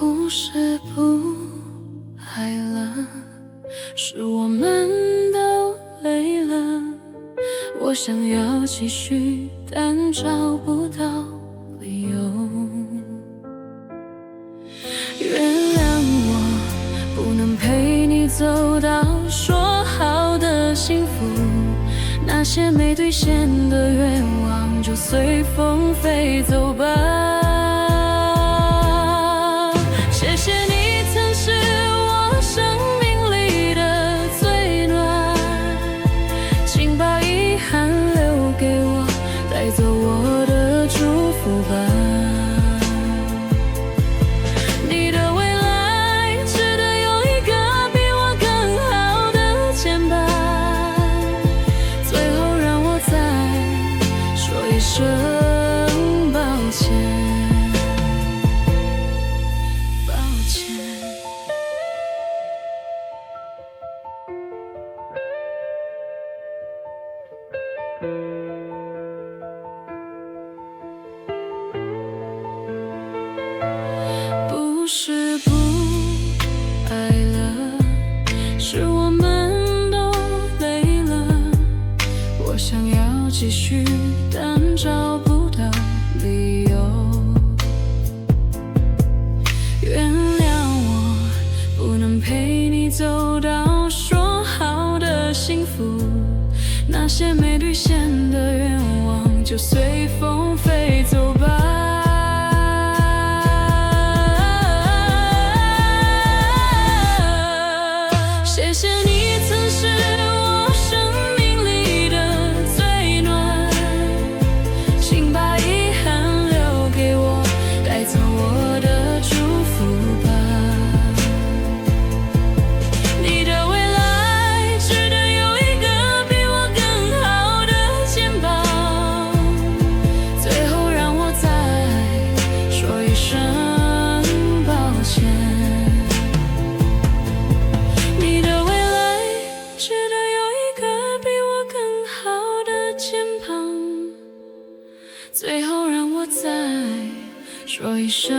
不是不爱了，是我们都累了。我想要继续，但找不到理由。原谅我不能陪你走到说好的幸福，那些没兑现的愿望就随风飞走吧。谢谢你曾是我生命里的最暖，请把遗憾留给我，带走我的祝福吧。你的未来值得有一个比我更好的牵绊，最后让我再说一声抱歉。不是不爱了，是我们都累了。我想要继续，但找不到理由。原谅我不能陪你走到说好的幸福，那些没兑现的愿望就随风飞走吧。谢谢你曾是我生命里的最暖，请把遗憾留给我，带走我的祝福吧。你的未来值得有一个比我更好的肩膀，最后让我再说一声抱歉。你的未来值得有一个比我更好的肩膀，最后让我再说一声